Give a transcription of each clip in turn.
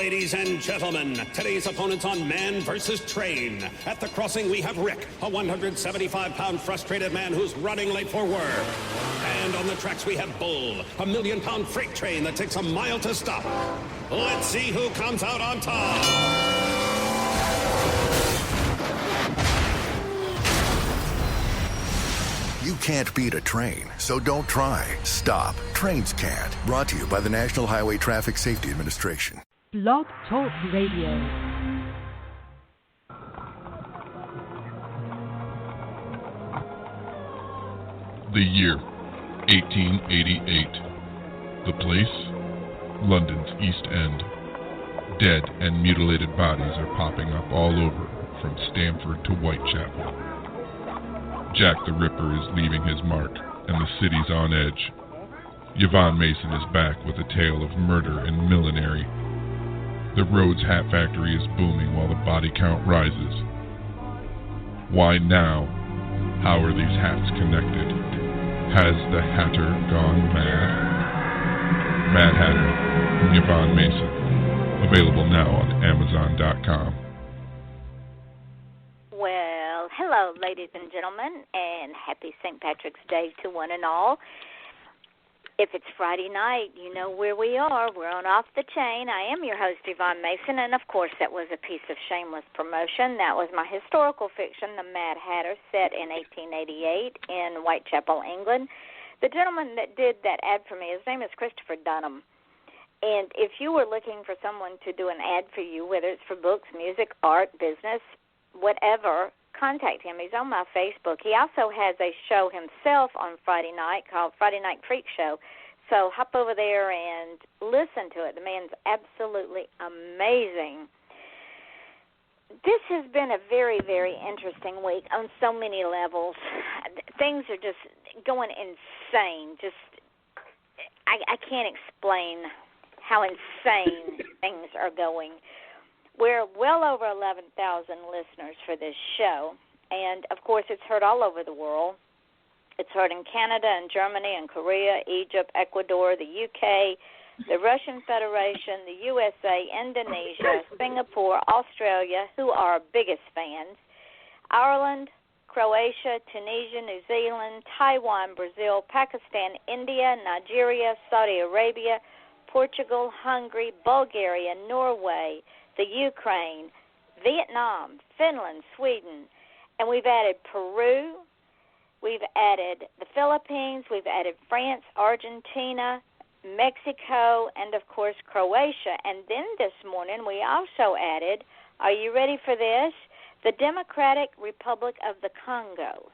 Ladies and gentlemen, today's opponents on Man versus Train. At the crossing, we have Rick, a 175-pound frustrated man who's running late for work. And on the tracks, we have Bull, a million-pound freight train that takes a mile to stop. Let's see who comes out on top. You can't beat a train, so don't try. Stop. Trains can't. Brought to you by the National Highway Traffic Safety Administration. Blog Talk Radio. The year, 1888. The place, London's East End. Dead and mutilated bodies are popping up all over, from Stamford to Whitechapel. Jack the Ripper is leaving his mark, and the city's on edge. Yvonne Mason is back with a tale of murder and millinery. The Rhodes Hat Factory is booming while the body count rises. Why now? How are these hats connected? Has the Hatter gone mad? Mad Hatter, from Yvonne Mason. Available now on Amazon.com. Well, hello, ladies and gentlemen, and happy St. Patrick's Day to one and all. If it's Friday night, you know where we are. We're on Off the Chain. I am your host, Yvonne Mason, and of course that was a piece of shameless promotion. That was my historical fiction, The Mad Hatter, set in 1888 in Whitechapel, England. The gentleman that did that ad for me, his name is Christopher Dunham. And if you were looking for someone to do an ad for you, whether it's for books, music, art, business, whatever, contact him. He's on my Facebook. He also has a show himself on Friday night called Friday Night Freak Show. So hop over there and listen to it. The man's absolutely amazing. This has been a very, very interesting week on so many levels. Things are just going insane. I can't explain how insane things are going. We're well over 11,000 listeners for this show, and, of course, it's heard all over the world. It's heard in Canada and Germany and Korea, Egypt, Ecuador, the UK, the Russian Federation, the USA, Indonesia, Singapore, Australia, who are our biggest fans, Ireland, Croatia, Tunisia, New Zealand, Taiwan, Brazil, Pakistan, India, Nigeria, Saudi Arabia, Portugal, Hungary, Bulgaria, Norway, the Ukraine, Vietnam, Finland, Sweden, and we've added Peru, we've added the Philippines, we've added France, Argentina, Mexico, and, of course, Croatia. And then this morning we also added, are you ready for this? The Democratic Republic of the Congo.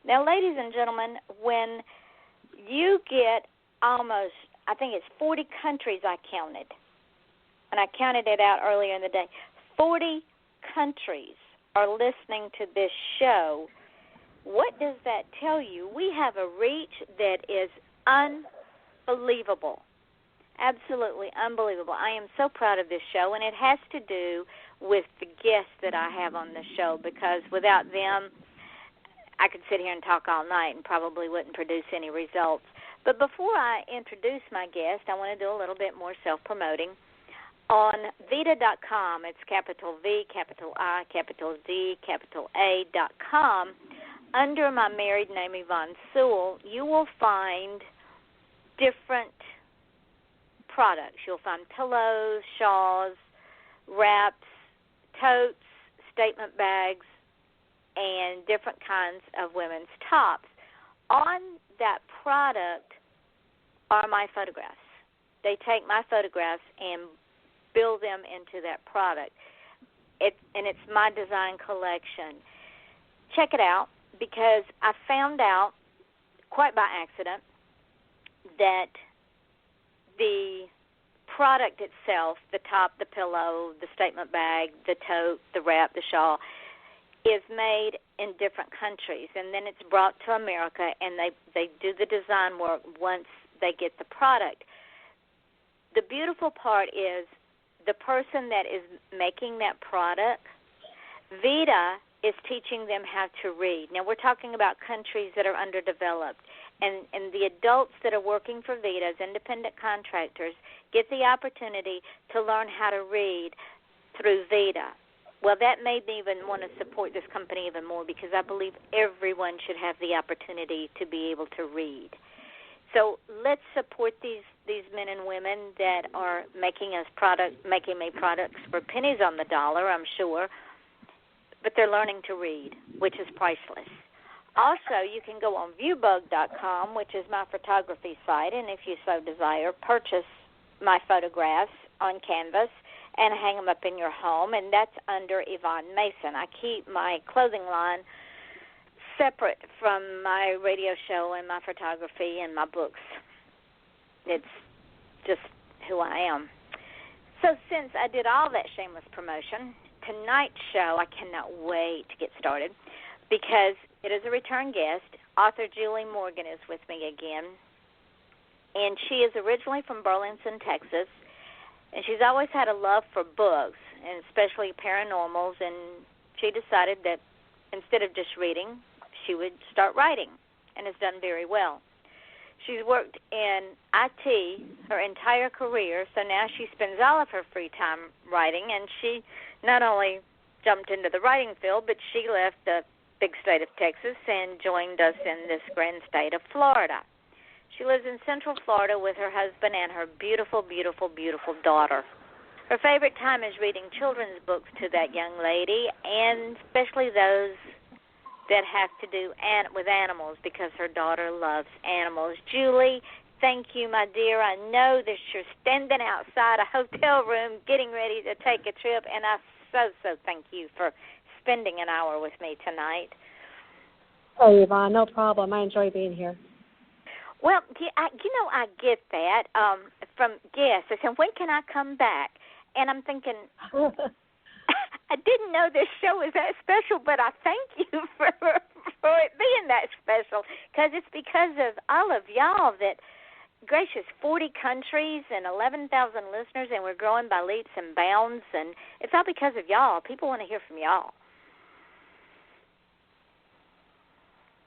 Now, ladies and gentlemen, when you get almost, I think it's 40 countries I counted, and I counted it out earlier in the day, 40 countries are listening to this show. What does that tell you? We have a reach that is unbelievable, absolutely unbelievable. I am so proud of this show, and it has to do with the guests that I have on the show, because without them, I could sit here and talk all night and probably wouldn't produce any results. But before I introduce my guest, I want to do a little bit more self-promoting. On Vita.com, it's capital V, capital I, capital D, capital A.com, under my married name, Yvonne Sewell, you will find different products. You'll find pillows, shawls, wraps, totes, statement bags, and different kinds of women's tops. On that product are my photographs. They take my photographs and build them into that product. And it's my design collection. Check it out, because I found out, quite by accident, that the product itself, the top, the pillow, the statement bag, the tote, the wrap, the shawl, is made in different countries, and then it's brought to America, and they do the design work once they get the product. The beautiful part is the person that is making that product, Vita is teaching them how to read. Now, we're talking about countries that are underdeveloped, and the adults that are working for VITA as independent contractors get the opportunity to learn how to read through VITA. Well, that made me even want to support this company even more, because I believe everyone should have the opportunity to be able to read. So let's support these men and women that are making me products for pennies on the dollar, I'm sure, but they're learning to read, which is priceless. Also, you can go on viewbug.com, which is my photography site, and if you so desire, purchase my photographs on canvas and hang them up in your home, and that's under Yvonne Mason. I keep my clothing line separate from my radio show and my photography and my books. It's just who I am. So since I did all that shameless promotion, tonight's show, I cannot wait to get started, because it is a return guest. Author Julie Morgan is with me again, and she is originally from Burleson, Texas, and she's always had a love for books, and especially paranormals, and she decided that instead of just reading, she would start writing, and has done very well. She's worked in IT her entire career, so now she spends all of her free time writing, and she not only jumped into the writing field, but she left the big state of Texas and joined us in this grand state of Florida. She lives in Central Florida with her husband and her beautiful, beautiful, beautiful daughter. Her favorite time is reading children's books to that young lady, and especially those that have to do with animals, because her daughter loves animals. Julie, thank you, my dear. I know that you're standing outside a hotel room getting ready to take a trip, and I so thank you for spending an hour with me tonight. Oh, Yvonne, no problem. I enjoy being here. Well, I get that from guests. They said, when can I come back? And I'm thinking, I didn't know this show was that special, but I thank you for it being that special, because it's because of all of y'all that, gracious, 40 countries and 11,000 listeners, and we're growing by leaps and bounds, and it's all because of y'all. People want to hear from y'all.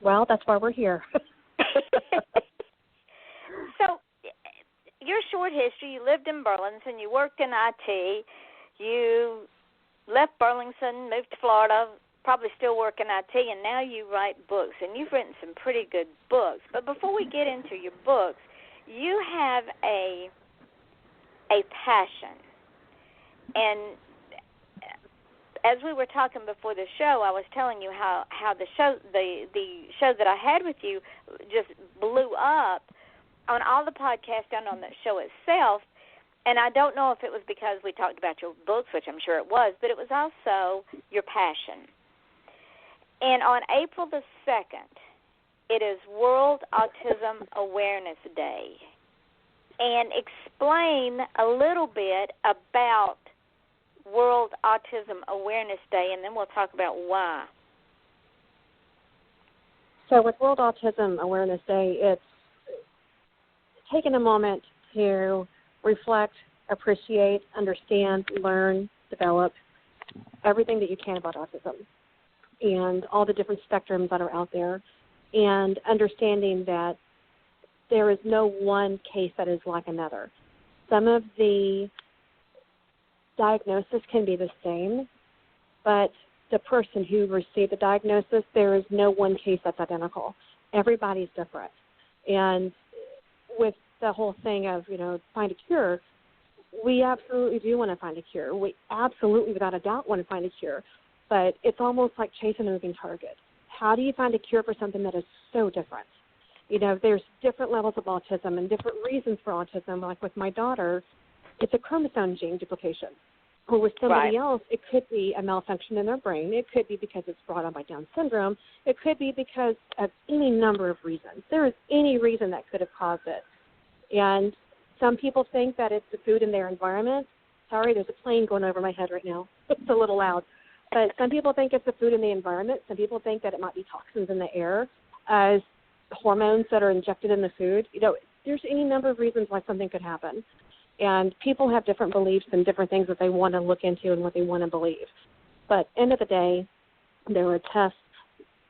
Well, that's why we're here. So, your short history, you lived in Burleson, you worked in IT, you left Burleson, moved to Florida, probably still work in IT, and now you write books, and you've written some pretty good books. But before we get into your books, you have a passion. And as we were talking before the show, I was telling you how the show that I had with you just blew up on all the podcasts and on the show itself. And I don't know if it was because we talked about your books, which I'm sure it was, but it was also your passion. And on April the 2nd, it is World Autism Awareness Day. And explain a little bit about World Autism Awareness Day, and then we'll talk about why. So with World Autism Awareness Day, it's taking a moment to reflect, appreciate, understand, learn, develop everything that you can about autism and all the different spectrums that are out there, and understanding that there is no one case that is like another. Some of the diagnosis can be the same, but the person who received the diagnosis, there is no one case that's identical. Everybody's different. And with the whole thing of, find a cure, we absolutely do want to find a cure. We absolutely, without a doubt, want to find a cure. But it's almost like chasing a moving target. How do you find a cure for something that is so different? There's different levels of autism and different reasons for autism. Like with my daughter, it's a chromosome gene duplication. Or with somebody else, it could be a malfunction in their brain. It could be because it's brought on by Down syndrome. It could be because of any number of reasons. There is any reason that could have caused it. And some people think that it's the food in their environment. Sorry, there's a plane going over my head right now. It's a little loud. But some people think it's the food in the environment. Some people think that it might be toxins in the air, hormones that are injected in the food. There's any number of reasons why something could happen. And people have different beliefs and different things that they want to look into and what they want to believe. But end of the day, there are tests,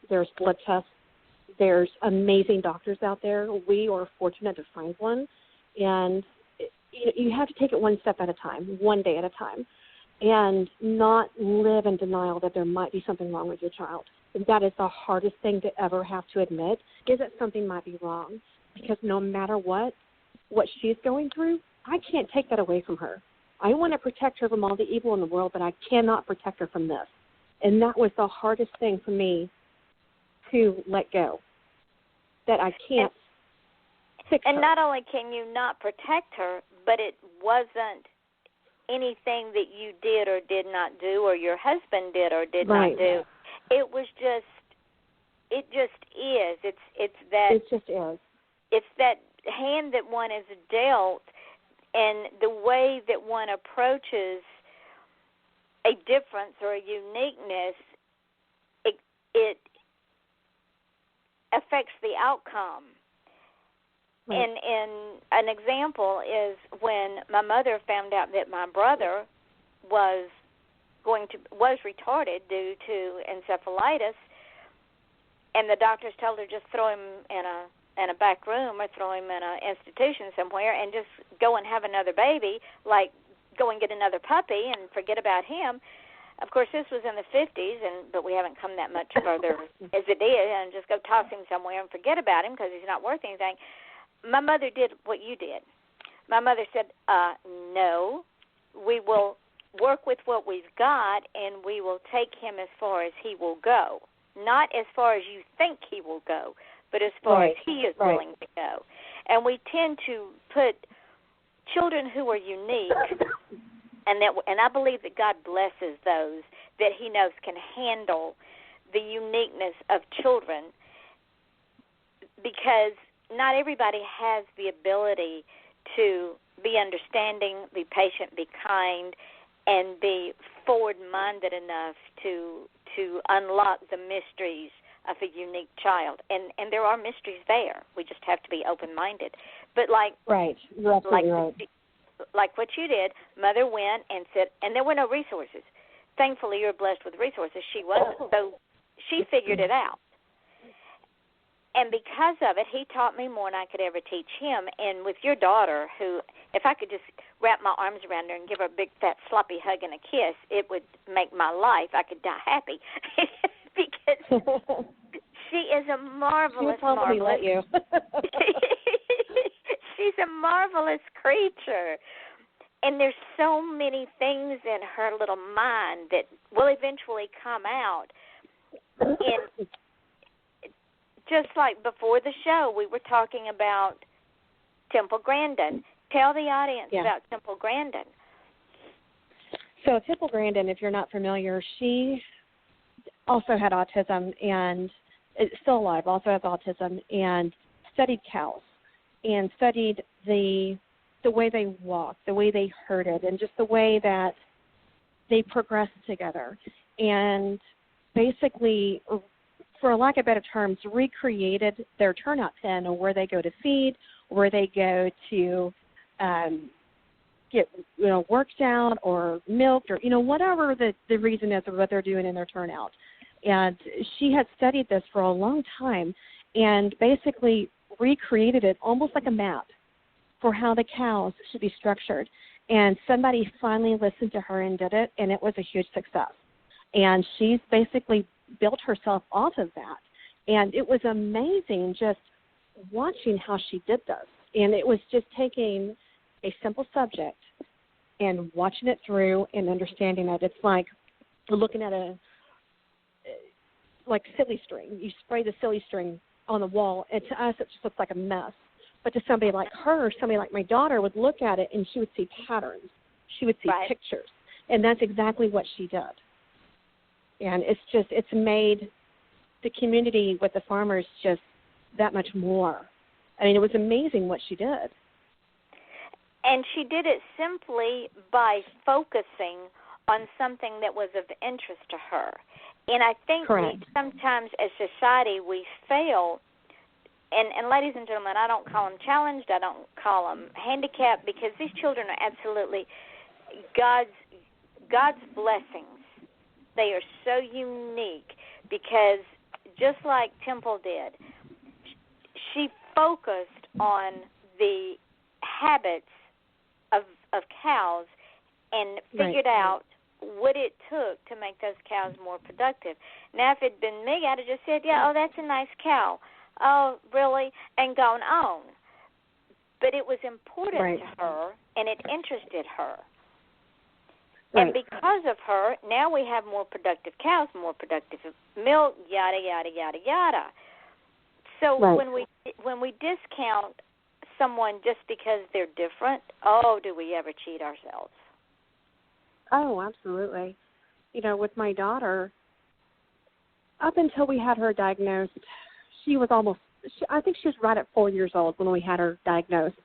there's blood tests, there's amazing doctors out there. We are fortunate to find one, and you have to take it one step at a time, one day at a time, and not live in denial that there might be something wrong with your child. That is the hardest thing to ever have to admit, is that something might be wrong, because no matter what she's going through, I can't take that away from her. I want to protect her from all the evil in the world, but I cannot protect her from this. And that was the hardest thing for me to let go, that I can't fix her. And not only can you not protect her, but it wasn't anything that you did or did not do, or your husband did or did not do. It was it just is. It's that. It just is. It's that hand that one is dealt, and the way that one approaches a difference or a uniqueness, it affects the outcome. Right. And an example is when my mother found out that my brother was retarded due to encephalitis, and the doctors told her just throw him in a back room or throw him in an institution somewhere and just go and have another baby, like go and get another puppy and forget about him. Of course, this was in the 50s, but we haven't come that much further as it is, and just go toss him somewhere and forget about him because he's not worth anything. My mother did what you did. My mother said, no, we will work with what we've got, and we will take him as far as he will go. Not as far as you think he will go, but as far as he is willing to go. And we tend to put children who are unique, and I believe that God blesses those that he knows can handle the uniqueness of children, because not everybody has the ability to be understanding, be patient, be kind, and be forward-minded enough to unlock the mysteries of a unique child. And there are mysteries there. We just have to be open-minded. But like You're absolutely right. Like what you did, Mother went and said, and there were no resources. Thankfully, you're blessed with resources. She wasn't. So she figured it out. And because of it, he taught me more than I could ever teach him. And with your daughter, who, if I could just wrap my arms around her and give her a big, fat, sloppy hug and a kiss, it would make my life. I could die happy. Because she is a marvelous, marvelous. Let you. She's a marvelous creature. And there's so many things in her little mind that will eventually come out. And just like before the show, we were talking about Temple Grandin. Tell the audience about Temple Grandin. So Temple Grandin, if you're not familiar, she also had autism and is still alive, also has autism, and studied cows and studied the way they walked, the way they herded, and just the way that they progressed together. And basically, for lack of better terms, recreated their turnout pen, or where they go to feed, where they go to get worked out or milked, or whatever the reason is of what they're doing in their turnout. And she had studied this for a long time and basically recreated it almost like a map for how the cows should be structured. And somebody finally listened to her and did it, and it was a huge success. And she's basically built herself off of that. And it was amazing just watching how she did this. And it was just taking a simple subject and watching it through and understanding it. It's like looking at like silly string. You spray the silly string on the wall, and to us it just looks like a mess. But to somebody like her, somebody like my daughter would look at it and she would see patterns. She would see pictures. And that's exactly what she did. And it's made the community with the farmers just that much more. I mean, it was amazing what she did. And she did it simply by focusing on something that was of interest to her. And I think sometimes as society we fail, and ladies and gentlemen, I don't call them challenged, I don't call them handicapped, because these children are absolutely God's blessings. They are so unique because just like Temple did, she focused on the habits of cows and figured out what it took to make those cows more productive. Now, if it had been me, I'd have just said, yeah, oh, that's a nice cow. Oh, really? And gone on. But it was important to her, and it interested her. And because of her, now we have more productive cows, more productive milk, yada, yada, yada, yada. So when we discount someone just because they're different, oh, do we ever cheat ourselves? Oh, absolutely. You know, with my daughter, up until we had her diagnosed, she was I think she was right at 4 years old when we had her diagnosed,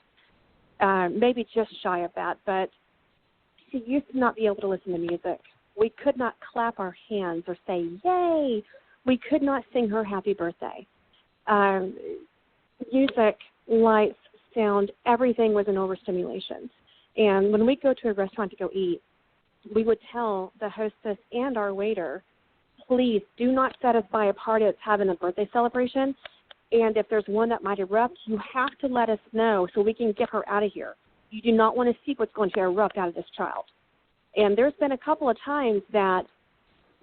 maybe just shy of that. But she used to not be able to listen to music. We could not clap our hands or say, yay. We could not sing her happy birthday. Music, lights, sound, everything was an overstimulation. And when we go to a restaurant to go eat, we would tell the hostess and our waiter, please do not set us by a party that's having a birthday celebration. And if there's one that might erupt, you have to let us know so we can get her out of here. You do not want to see what's going to erupt out of this child. And there's been a couple of times that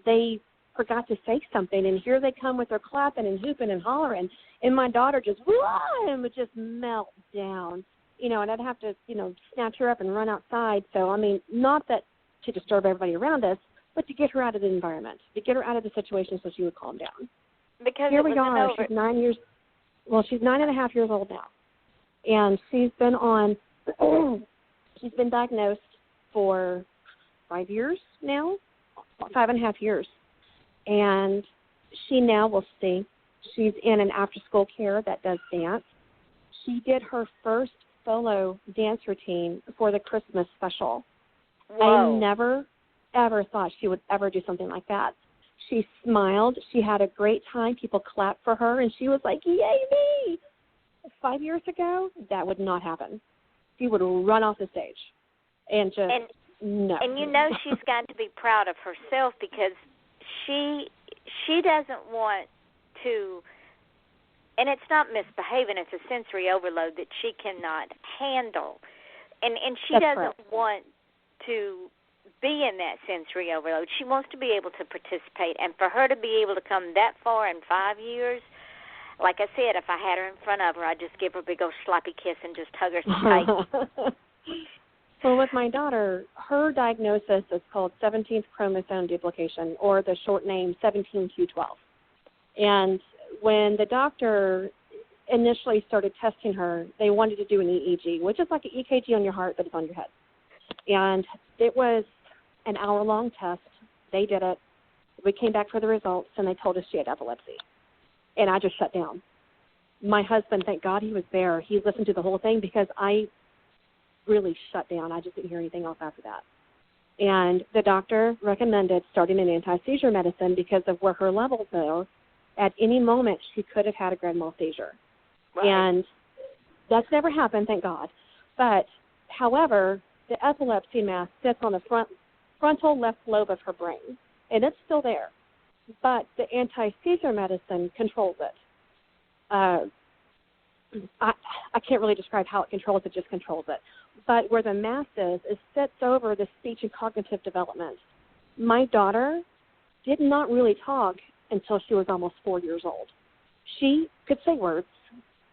they forgot to say something, and here they come with their clapping and hooping and hollering, and my daughter just, and would just melt down, you know, and I'd have to, you know, snatch her up and run outside. So, I mean, not that to disturb everybody around us, but to get her out of the environment, to get her out of the situation so she would calm down. Because here we are. She's 9.5 years old now, and she's been diagnosed for 5 years now, 5.5 years, and she now will see. She's in an after-school care that does dance. She did her first solo dance routine for the Christmas special. Whoa. I never, ever thought she would ever do something like that. She smiled. She had a great time. People clapped for her, and she was like, yay me! 5 years ago, that would not happen. She would run off the stage and just no. And you know she's got to be proud of herself because she doesn't want to, and it's not misbehaving, it's a sensory overload that she cannot handle. And she doesn't want to be in that sensory overload. She wants to be able to participate. And for her to be able to come that far in 5 years, like I said, if I had her in front of her, I'd just give her a big old sloppy kiss and just hug her tight. Well, with my daughter, her diagnosis is called 17th chromosome duplication, or the short name 17q12. And when the doctor initially started testing her, they wanted to do an EEG, which is like an EKG on your heart, but it's on your head. And it was an hour-long test. They did it. We came back for the results, and they told us she had epilepsy. And I just shut down. My husband, thank God he was there. He listened to the whole thing because I really shut down. I just didn't hear anything else after that. And the doctor recommended starting an anti-seizure medicine because of where her levels are. At any moment, she could have had a grand mal seizure. Right. And that's never happened, thank God. But, however, the epilepsy mass sits on the frontal left lobe of her brain, and it's still there. But the anti-seizure medicine controls it. I can't really describe how it controls it, just controls it. But where the mass is sits over the speech and cognitive development. My daughter did not really talk until she was almost 4 years old. She could say words.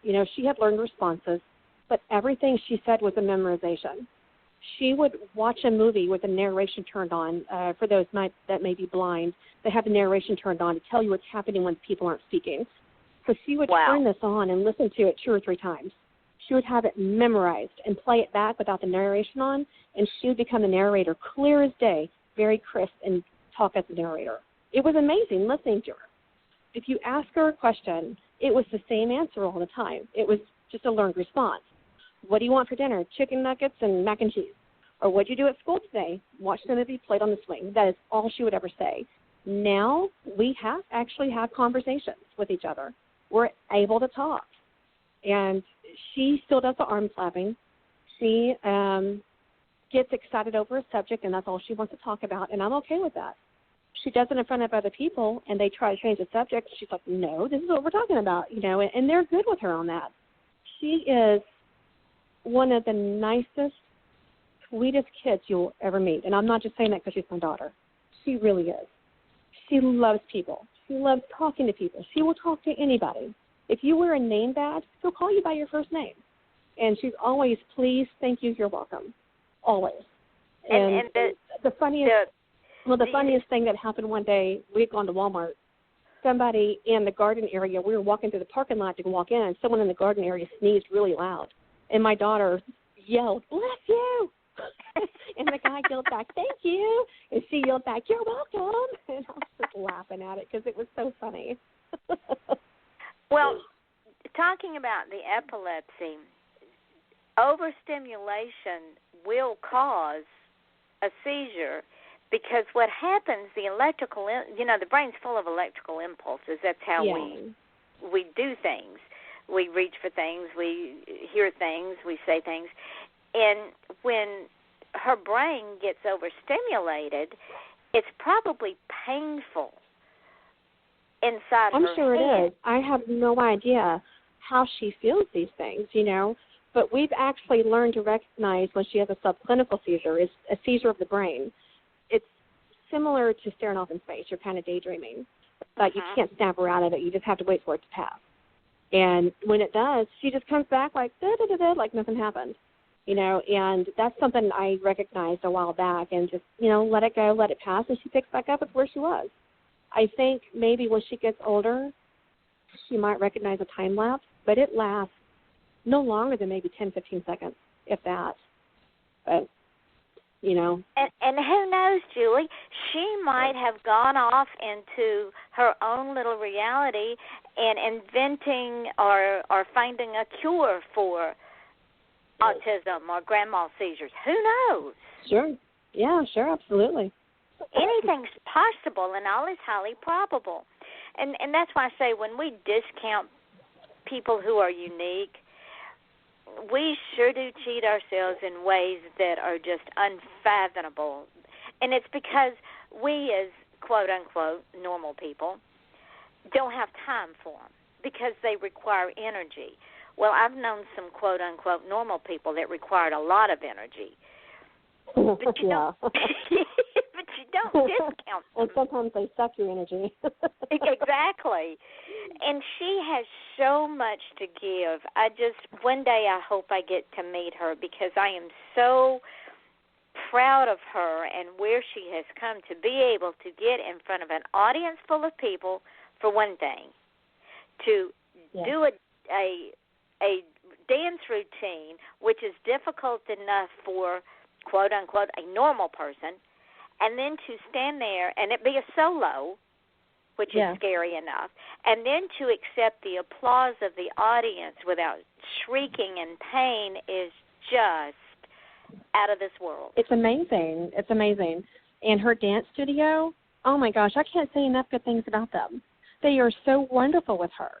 You know, she had learned responses, but everything she said was a memorization. She would watch a movie with the narration turned on. For those that may be blind, they have the narration turned on to tell you what's happening when people aren't speaking. So she would turn this on and listen to it 2 or 3 times. She would have it memorized and play it back without the narration on, and she would become the narrator, clear as day, very crisp, and talk as the narrator. It was amazing listening to her. If you ask her a question, it was the same answer all the time. It was just a learned response. What do you want for dinner? Chicken nuggets and mac and cheese. Or what did you do at school today? Watch the movie, played on the swing. That is all she would ever say. Now we have actually had conversations with each other. We're able to talk. And she still does the arm slapping. She gets excited over a subject, and that's all she wants to talk about, and I'm okay with that. she does it in front of other people, and they try to change the subject. She's like, no, this is what we're talking about, and they're good with her on that. She is one of the nicest, sweetest kids you'll ever meet. And I'm not just saying that because she's my daughter. She really is. She loves people. She loves talking to people. She will talk to anybody. If you wear a name badge, she'll call you by your first name. And she's always, please, thank you, you're welcome. Always. And the funniest thing that happened one day, we'd gone to Walmart. Somebody in the garden area, we were walking through the parking lot to walk in, and someone in the garden area sneezed really loud. And my daughter yelled, bless you. And the guy yelled back, thank you. And she yelled back, you're welcome. And I was just laughing at it because it was so funny. Well, talking about the epilepsy, overstimulation will cause a seizure because what happens, the brain's full of electrical impulses. That's how we do things. We reach for things, we hear things, we say things. And when her brain gets overstimulated, it's probably painful inside I'm her sure head. it is. I have no idea how she feels these things, But we've actually learned to recognize when she has a subclinical seizure, is a seizure of the brain. It's similar to staring off in space. You're kind of daydreaming. But you can't snap her out of it. You just have to wait for it to pass. And when it does, she just comes back like, da-da-da-da, like nothing happened. And that's something I recognized a while back and just, let it go, let it pass, and she picks back up with where she was. I think maybe when she gets older, she might recognize a time lapse, but it lasts no longer than maybe 10, 15 seconds, if that. But, And who knows, Julie? She might have gone off into her own little reality and inventing or finding a cure for autism or grand mal seizures. Who knows? Sure. Yeah, sure, absolutely. Anything's possible, and all is highly probable. And that's why I say when we discount people who are unique, we sure do cheat ourselves in ways that are just unfathomable. And it's because we as quote-unquote normal people don't have time for them because they require energy. Well, I've known some quote-unquote normal people that required a lot of energy. But you don't, but you don't discount them. And sometimes they suck your energy. Exactly. And she has so much to give. One day I hope I get to meet her because I am so proud of her and where she has come to be able to get in front of an audience full of people, for one thing, to do a dance routine, which is difficult enough for, quote-unquote, a normal person, and then to stand there and it be a solo, which is scary enough, and then to accept the applause of the audience without shrieking in pain is just out of this world. It's amazing. It's amazing. And her dance studio, oh, my gosh, I can't say enough good things about them. They are so wonderful with her.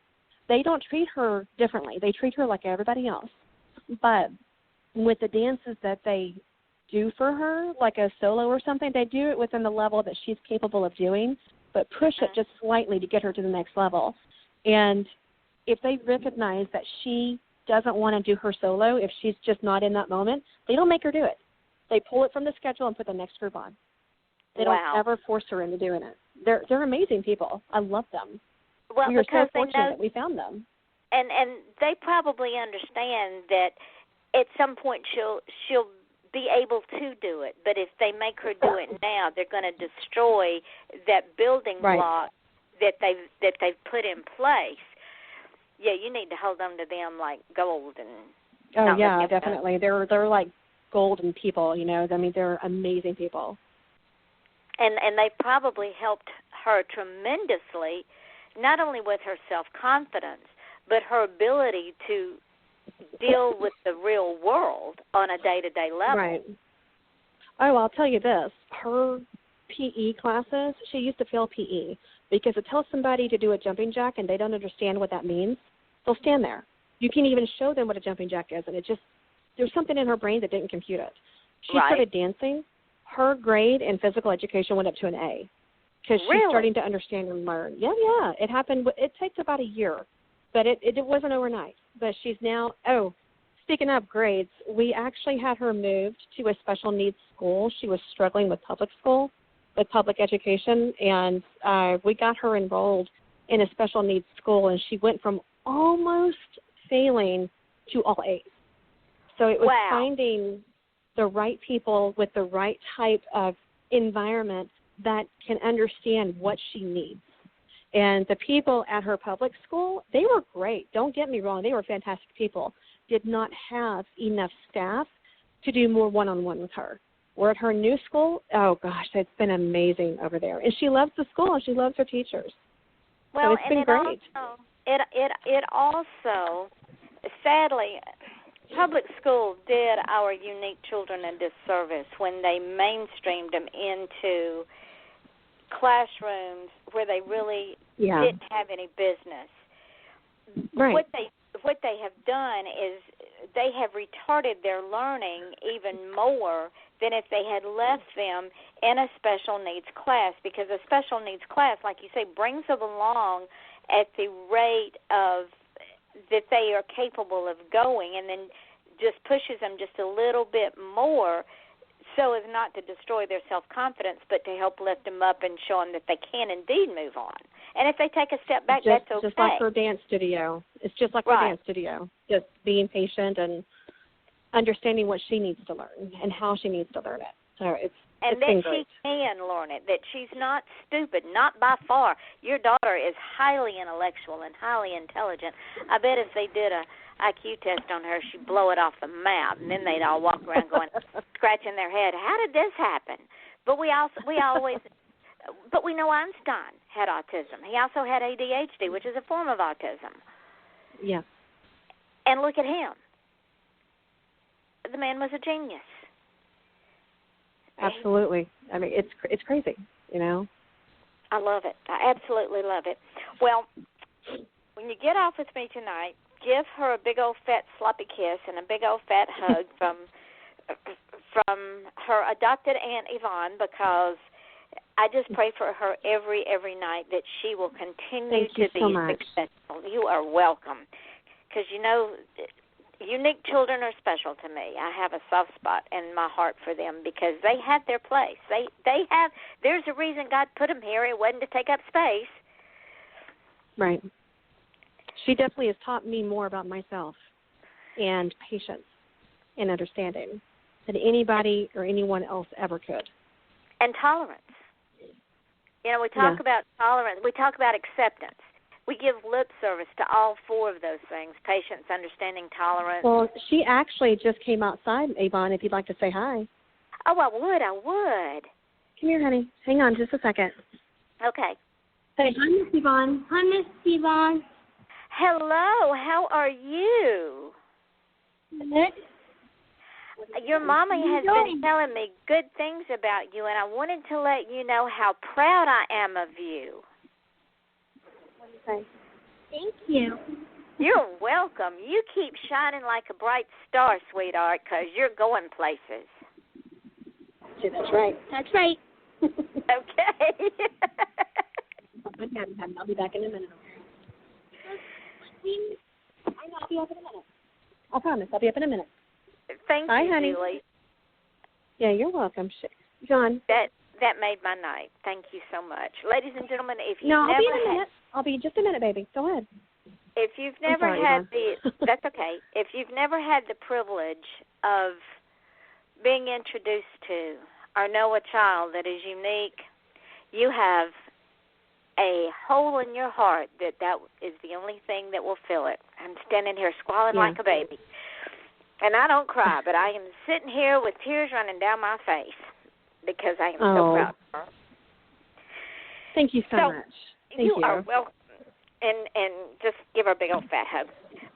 They don't treat her differently. They treat her like everybody else. But with the dances that they do for her, like a solo or something, they do it within the level that she's capable of doing, but push it just slightly to get her to the next level. And if they recognize that she doesn't want to do her solo, if she's just not in that moment, they don't make her do it. They pull it from the schedule and put the next group on. They don't ever force her into doing it. They're amazing people. I love them. Well, we are so because they fortunate know, that we found them. And they probably understand that at some point she'll be able to do it. But if they make her do it now, they're going to destroy that building block that they've put in place. Yeah, you need to hold on to them like gold. Oh yeah, definitely. They're like golden people. I mean, they're amazing people. And they probably helped her tremendously, not only with her self-confidence, but her ability to deal with the real world on a day-to-day level. Right. Oh, I'll tell you this. Her PE classes, she used to fail PE because to tell somebody to do a jumping jack and they don't understand what that means, they'll stand there. You can even show them what a jumping jack is, and there's something in her brain that didn't compute it. She started dancing. Her grade in physical education went up to an A because Really? she's starting to understand and learn. Yeah. It happened. It takes about a year, but it wasn't overnight. But she's now, speaking of grades, we actually had her moved to a special needs school. She was struggling with public education, and we got her enrolled in a special needs school, and she went from almost failing to all A's. So it was finding the right people with the right type of environment that can understand what she needs. And the people at her public school, they were great. Don't get me wrong. They were fantastic people. Did not have enough staff to do more one-on-one with her. We're at her new school. Oh, gosh, it's been amazing over there. And she loves the school, and she loves her teachers. Well, so it's been great. It also, sadly, public school did our unique children a disservice when they mainstreamed them into classrooms where they really didn't have any business. Right. What they have done is they have retarded their learning even more than if they had left them in a special needs class, because a special needs class, like you say, brings them along at the rate of that they are capable of going, and then just pushes them just a little bit more so as not to destroy their self-confidence, but to help lift them up and show them that they can indeed move on. And if they take a step back, that's okay. Just like her dance studio. It's just like her dance studio, just being patient and understanding what she needs to learn and how she needs to learn it. So it's been great. She can learn it, that she's not stupid, not by far. Your daughter is highly intellectual and highly intelligent. I bet if they did a IQ test on her, she'd blow it off the map, and then they'd all walk around going, scratching their head, how did this happen? But we know Einstein had autism. He also had ADHD, which is a form of autism. Yeah. And look at him. The man was a genius. Absolutely. I mean, it's crazy, you know. I love it. I absolutely love it. Well, when you get off with me tonight, give her a big old fat sloppy kiss and a big old fat hug from her adopted Aunt Yvonne, because I just pray for her every night that she will continue to be successful. You are welcome. Because, you know, unique children are special to me. I have a soft spot in my heart for them because they have their place. There's a reason God put them here. It wasn't to take up space. Right. She definitely has taught me more about myself and patience and understanding than anybody or anyone else ever could. And tolerance. You know, we talk about tolerance. We talk about acceptance. We give lip service to all four of those things: patience, understanding, tolerance. Well, she actually just came outside, Yvonne, if you'd like to say hi. Oh, I would. Come here, honey. Hang on just a second. Okay. Hey, hi, Miss Yvonne. Hi, Miss Yvonne. Hello, how are you? Good. Your mommy has been telling me good things about you, and I wanted to let you know how proud I am of you. What do you say? Thank you. You're welcome. You keep shining like a bright star, sweetheart, because you're going places. That's right. That's right. Okay. I'll be back in a minute. I know, I'll be up in a minute. I promise, I'll be up in a minute. Thank Hi, you, honey. Julie. Yeah, you're welcome. John. That made my night. Thank you so much. Ladies and gentlemen, if you've I'll never be in a minute. I'll be just a minute, baby. Go ahead. If you've never had that's okay. If you've never had the privilege of being introduced to or know a child that is unique, you have a hole in your heart that is the only thing that will fill it. I'm standing here squalling like a baby. And I don't cry, but I am sitting here with tears running down my face because I am so proud of her. Thank you so much. Thank you. You are welcome. And just give her a big old fat hug.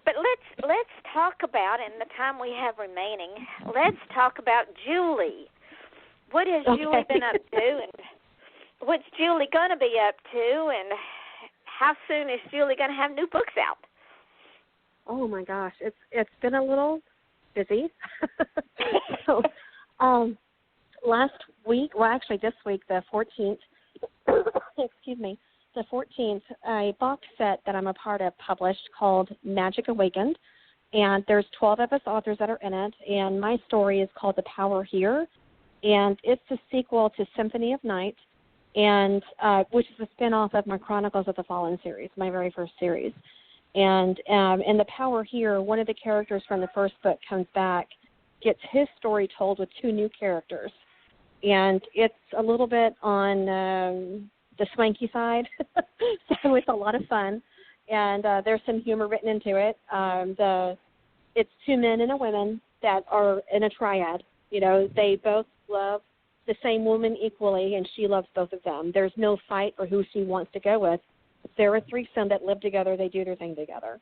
But let's talk about, in the time we have remaining, let's talk about Julie. What has Julie been up to, and what's Julie going to be up to, and how soon is Julie going to have new books out? Oh my gosh, it's been a little busy. So last week, well actually this week, the 14th, excuse me, the 14th, a box set that I'm a part of published called Magic Awakened. And there's 12 of us authors that are in it. And my story is called The Power Here. And it's a sequel to Symphony of Night, and which is a spinoff of my Chronicles of the Fallen series, my very first series. And in The Power Here, one of the characters from the first book comes back, gets his story told with two new characters. And it's a little bit on the swanky side, so it's a lot of fun. And there's some humor written into it. It's two men and a woman that are in a triad. You know, they both love the same woman equally, and she loves both of them. There's no fight for who she wants to go with. They're a threesome that live together. They do their thing together.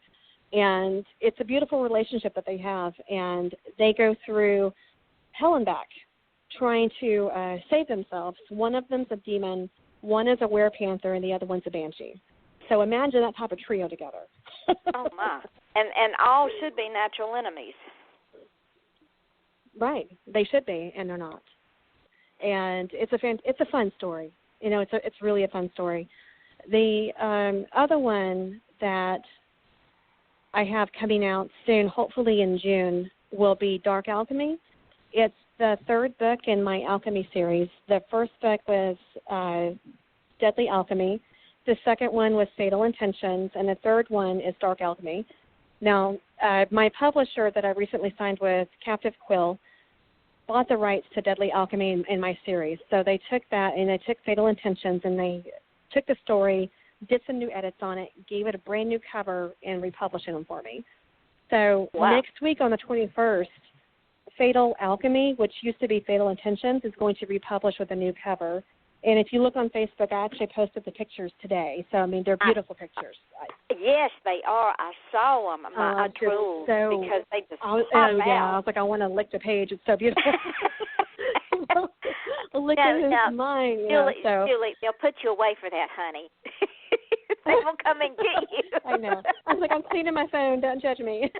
And it's a beautiful relationship that they have, and they go through hell and back trying to save themselves. One of them's a demon, one is a werepanther, and the other one's a banshee. So imagine that type of trio together. Oh, my. And all should be natural enemies. Right. They should be, and they're not. And it's a fun story. You know, it's really a fun story. The other one that I have coming out soon, hopefully in June, will be Dark Alchemy. It's the third book in my alchemy series. The first book was Deadly Alchemy. The second one was Fatal Intentions, and the third one is Dark Alchemy. Now, my publisher that I recently signed with, Captive Quill, bought the rights to Deadly Alchemy in my series. So they took that, and they took Fatal Intentions, and they took the story, did some new edits on it, gave it a brand new cover, and republished them for me. So next week on the 21st, Fatal Alchemy, which used to be Fatal Intentions, is going to republish with a new cover. And if you look on Facebook, I actually posted the pictures today. So, I mean, they're beautiful pictures. Yes, they are. I saw them. I drooled because they just pop out. Yeah, I was like, I want to lick the page. It's so beautiful. Lick his mind. Julie, they'll put you away for that, honey. They will come and get you. I know. I was like, I'm cleaning my phone. Don't judge me.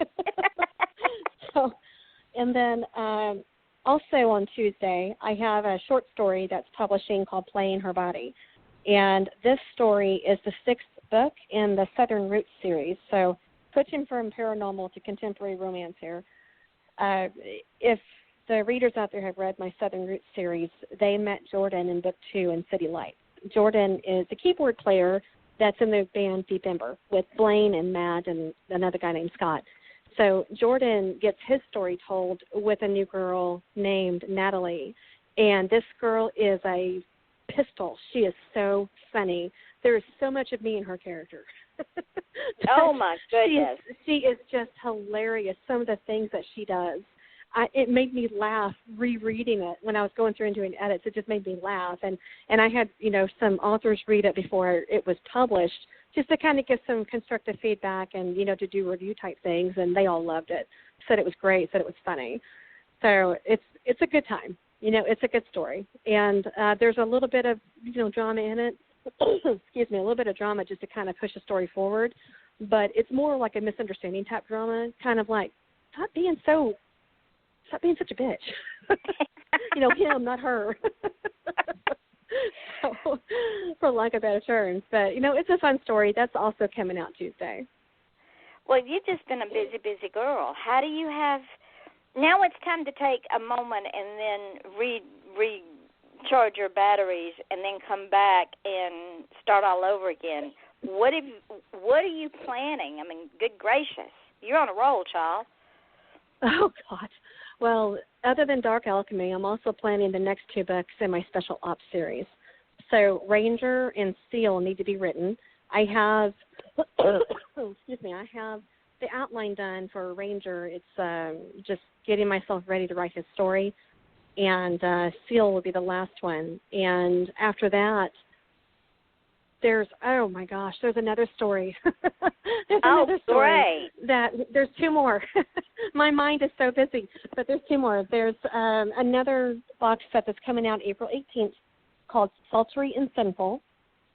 So, and then also on Tuesday, I have a short story that's publishing called Playing Her Body. And this story is the sixth book in the Southern Roots series. So switching from paranormal to contemporary romance here. If the readers out there have read my Southern Roots series, they met Jordan in book 2 in City Lights. Jordan is a keyboard player that's in the band Deep Ember with Blaine and Matt and another guy named Scott. So Jordan gets his story told with a new girl named Natalie, and this girl is a pistol. She is so funny. There is so much of me in her character. Oh, my goodness. She is just hilarious, some of the things that she does. It made me laugh rereading it when I was going through and doing edits. It just made me laugh. And I had, some authors read it before it was published just to kind of give some constructive feedback and, to do review type things, and they all loved it. Said it was great, said it was funny. So it's a good time. It's a good story. And there's a little bit of, drama in it. Excuse me, a little bit of drama just to kind of push the story forward. But it's more like a misunderstanding type drama, kind of like, stop being such a bitch. Him, not her. So, for lack of better terms. But, it's a fun story. That's also coming out Tuesday. Well, you've just been a busy, busy girl. How do you have – now it's time to take a moment and then recharge your batteries and then come back and start all over again. What are you planning? I mean, good gracious. You're on a roll, child. Oh, God. Well, other than Dark Alchemy, I'm also planning the next 2 books in my Special Ops series. So Ranger and Seal need to be written. I have, I have the outline done for Ranger. It's just getting myself ready to write his story. And Seal will be the last one. And after that, there's another story. There's another story. Great. There's 2 more. My mind is so busy, but there's 2 more. There's another box set that's coming out April 18th called Sultry and Sinful.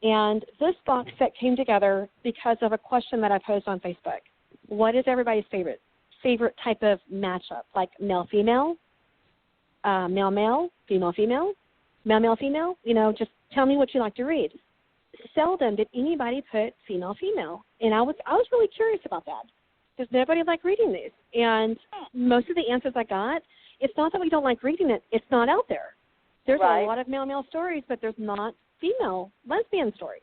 And this box set came together because of a question that I posed on Facebook. What is everybody's favorite type of matchup? Like male-female, male-male, female-female, male, female, just tell me what you like to read. Seldom did anybody put female. And I was really curious about that. Does nobody like reading these? And most of the answers I got, it's not that we don't like reading it. It's not out there. There's a lot of male stories, but there's not female lesbian stories.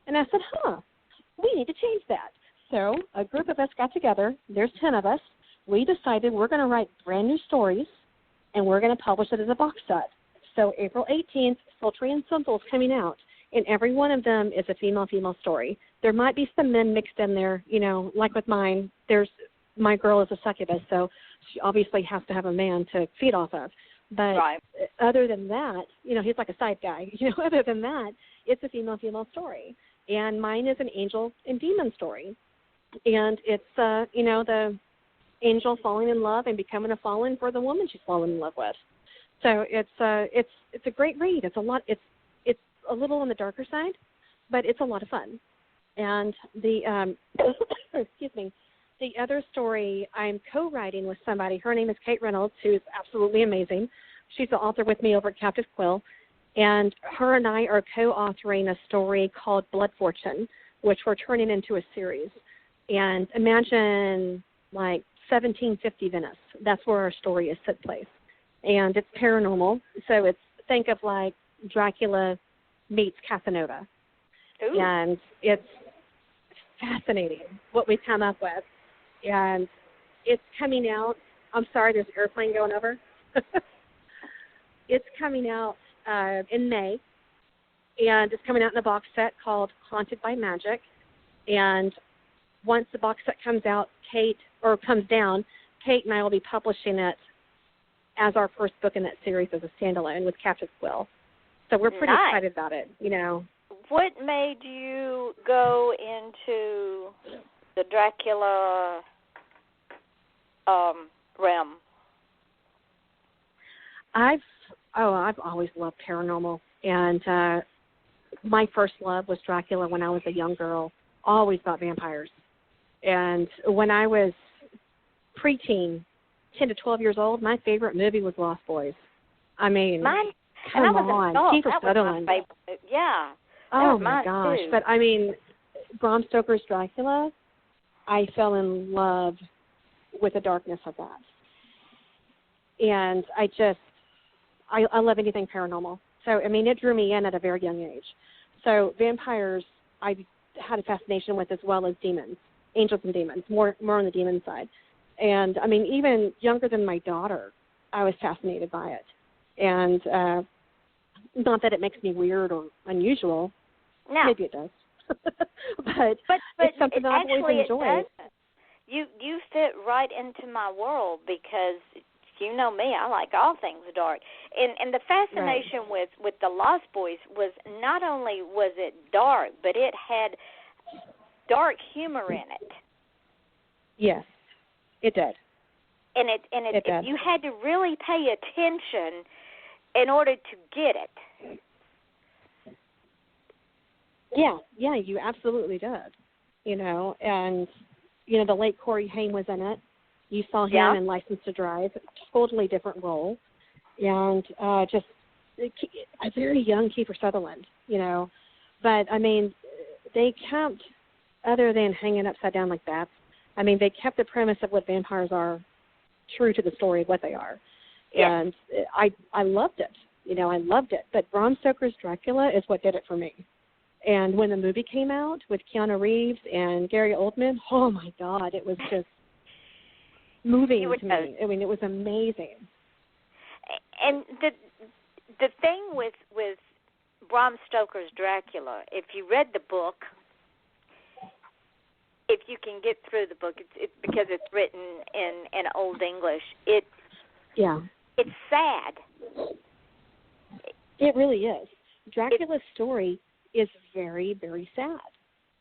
And I said, we need to change that. So a group of us got together. There's 10 of us. We decided we're going to write brand new stories, and we're going to publish it as a box set. So April 18th, Sultry and Simple is coming out, and every one of them is a female story. There might be some men mixed in there, like with mine. My girl is a succubus, so she obviously has to have a man to feed off of. But other than that, he's like a side guy. Other than that, it's a female story. And mine is an angel and demon story. And it's, the angel falling in love and becoming a fallen for the woman she's fallen in love with. So it's a great read. It's a lot. It's a little on the darker side, but it's a lot of fun. And the excuse me, the other story I'm co-writing with somebody. Her name is Kate Reynolds, who's absolutely amazing. She's the author with me over at Captive Quill, and her and I are co-authoring a story called Blood Fortune, which we're turning into a series. And imagine like 1750 Venice. That's where our story is set place. And it's paranormal. So think of like Dracula meets Casanova. Ooh. And it's fascinating what we come up with. And it's coming out. I'm sorry, there's an airplane going over. It's coming out in May. And it's coming out in a box set called Haunted by Magic. And once the box set comes down, Kate and I will be publishing it as our first book in that series as a standalone with Captive Quill. So we're pretty excited about it, What made you go into the Dracula realm? I've always loved paranormal, and my first love was Dracula when I was a young girl. Always about vampires. And when I was preteen, 10 to 12 years old, my favorite movie was Lost Boys. I mean, come on, Kiefer Sutherland. Yeah. Oh my gosh! Too. But I mean, Bram Stoker's Dracula, I fell in love with the darkness of that, and I love anything paranormal. So I mean, it drew me in at a very young age. So vampires, I had a fascination with as well as demons, angels and demons, more on the demon side. And, I mean, even younger than my daughter, I was fascinated by it. And not that it makes me weird or unusual. No. Maybe it does. but it's something that I've always enjoyed. You fit right into my world because, you know me, I like all things dark. And the fascination with the Lost Boys was not only was it dark, but it had dark humor in it. Yes. It did. And it did. You had to really pay attention in order to get it. Yeah, you absolutely did. And, the late Corey Haim was in it. You saw him in License to Drive, totally different role. And just a very young Kiefer Sutherland, But, I mean, they kept, other than hanging upside down like that, I mean, they kept the premise of what vampires are true to the story of what they are. Yeah. And I loved it. I loved it. But Bram Stoker's Dracula is what did it for me. And when the movie came out with Keanu Reeves and Gary Oldman, oh, my God, it was just moving to me. I mean, it was amazing. And the thing with Bram Stoker's Dracula, if you read the book, if you can get through the book, it's because it's written in Old English. It's sad. It really is. Dracula's story is very, very sad.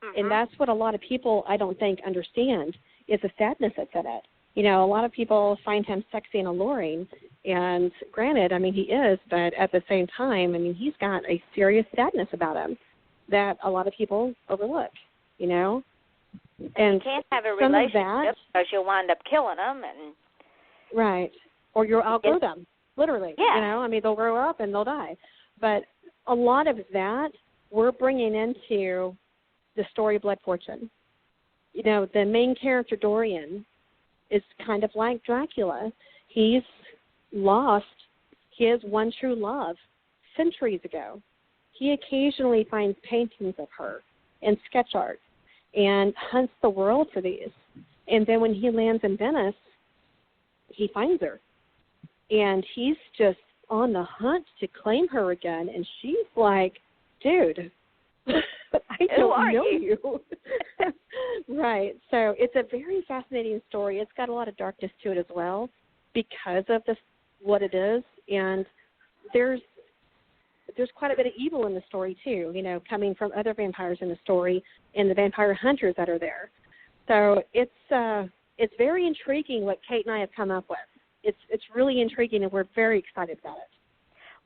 Mm-hmm. And that's what a lot of people, I don't think, understand, is the sadness that's in it. A lot of people find him sexy and alluring, and granted, I mean, he is, but at the same time, I mean, he's got a serious sadness about him that a lot of people overlook, And you can't have a relationship because you'll wind up killing them. Right. Or you'll outgrow them. literally. Yeah. You know, I mean, they'll grow up and they'll die. But a lot of that we're bringing into the story Blood Fortune. You know, the main character, Dorian, is kind of like Dracula. He's lost his one true love centuries ago. He occasionally finds paintings of her and sketch art and hunts the world for these. And then when he lands in Venice, he finds her. And he's just on the hunt to claim her again. And she's like, dude, I don't know you. Right. So it's a very fascinating story. It's got a lot of darkness to it as well because of what it is. And there's quite a bit of evil in the story too, you know, coming from other vampires in the story and the vampire hunters that are there. So it's very intriguing what Kate and I have come up with. It's really intriguing, and we're very excited about it.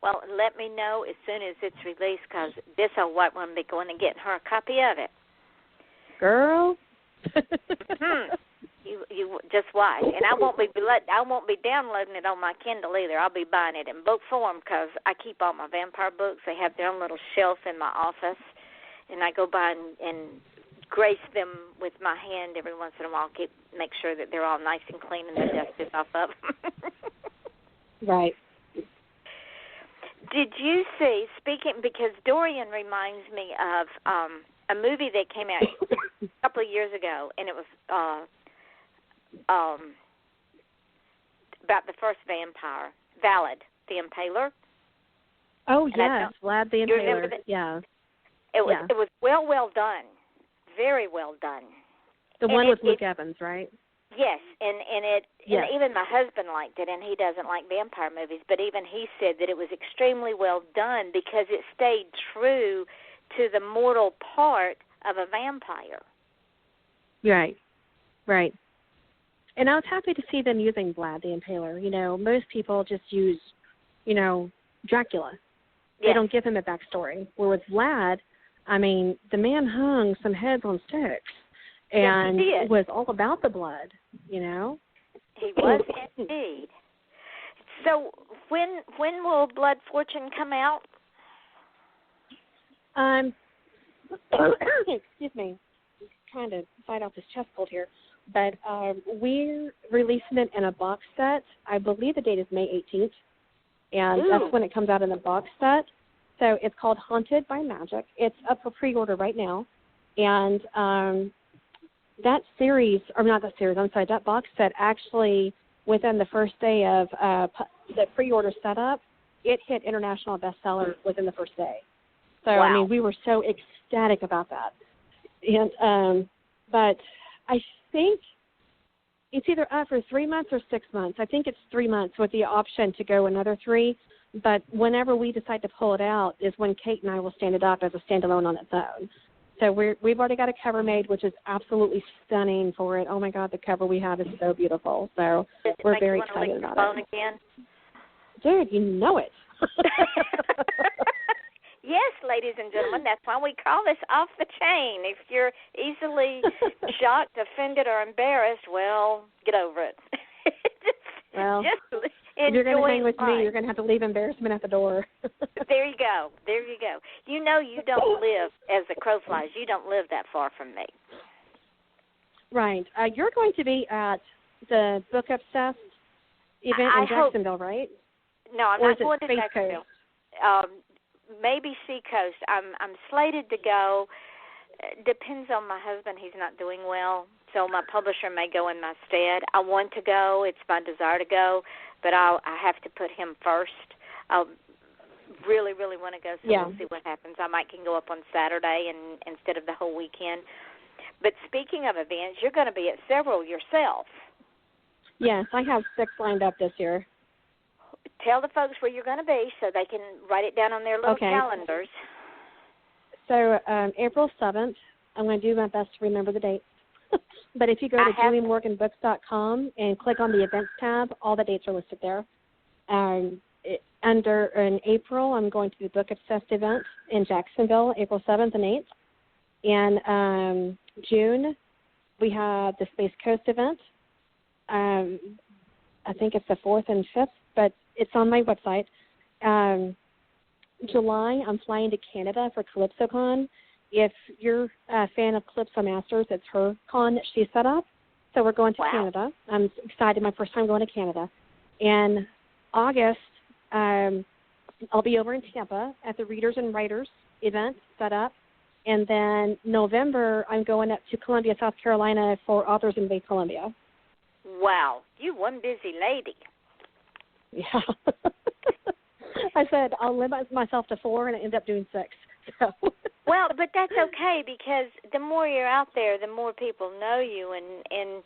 Well, let me know as soon as it's released, because this old white one will be going to get her a copy of it. Girl. You just watch, and I won't be downloading it on my Kindle either. I'll be buying it in book form because I keep all my vampire books. They have their own little shelf in my office, and I go by and grace them with my hand every once in a while. Make sure that they're all nice and clean and the dust is off of them. Right. Did you see? Because Dorian reminds me of a movie that came out a couple of years ago, and it was about the first vampire, Vlad the Impaler. Oh, yes, Vlad the Impaler. Yeah. It was well done, very well done. The one with Luke Evans, right? Yes, and even my husband liked it, and he doesn't like vampire movies, but even he said that it was extremely well done because it stayed true to the mortal part of a vampire. Right, right. And I was happy to see them using Vlad the Impaler. You know, most people just use, you know, Dracula. They Yes. don't give him a backstory. Where with Vlad, I mean, the man hung some heads on sticks and was all about the blood, you know? He was indeed. So when will Blood Fortune come out? Excuse me. I'm trying to fight off this chest cold here. But we're releasing it in a box set. I believe the date is May 18th, and that's when it comes out in the box set. So it's called Haunted by Magic. It's up for pre-order right now. And that box set actually, within the first day of the pre-order setup, it hit international bestseller within the first day. So, wow. I mean, we were so ecstatic about that. And but I think it's either up for 3 months or 6 months. I think it's 3 months with the option to go another 3. But whenever we decide to pull it out is when Kate and I will stand it up as a standalone on its own. So we've already got a cover made, which is absolutely stunning for it. Oh, my God, the cover we have is so beautiful. So we're very excited about it. Again? Dude, you know it. Yes, ladies and gentlemen, that's why we call this Off the Chain. If you're easily shocked, offended, or embarrassed, well, get over it. Well, just if you're going to hang with life. me, you're going to have to leave embarrassment at the door. There you go. There you go. You know you don't live, as the crow flies, you don't live that far from me. Right. You're going to be at the Book Obsessed event in Jacksonville, right? No, I'm or not going to Space Jacksonville. Coast? Maybe Seacoast. I'm slated to go. Depends on my husband. He's not doing well, so my publisher may go in my stead. I want to go. It's my desire to go, but I have to put him first. I really, really want to go, so we'll see what happens. I might can go up on Saturday and instead of the whole weekend. But speaking of events, you're going to be at several yourself. Yes, I have 6 lined up this year. Tell the folks where you're going to be so they can write it down on their little calendars. So April 7th, I'm going to do my best to remember the dates. But if you go to JulieMorganBooks.com and click on the events tab, all the dates are listed there. In April, I'm going to the Book Obsessed event in Jacksonville, April 7th and 8th. And June, we have the Space Coast event. I think it's the 4th and 5th, but it's on my website. July, I'm flying to Canada for CalypsoCon. If you're a fan of Calypso Masters, it's her con that she set up. So we're going to Canada. I'm excited. My first time going to Canada. In August, I'll be over in Tampa at the Readers and Writers event set up. And then November, I'm going up to Columbia, South Carolina for Authors in Bay Columbia. Wow. You one busy lady. Yeah. I said I'll limit myself to 4, and I end up doing 6. So. Well, but that's okay, because the more you're out there, the more people know you, and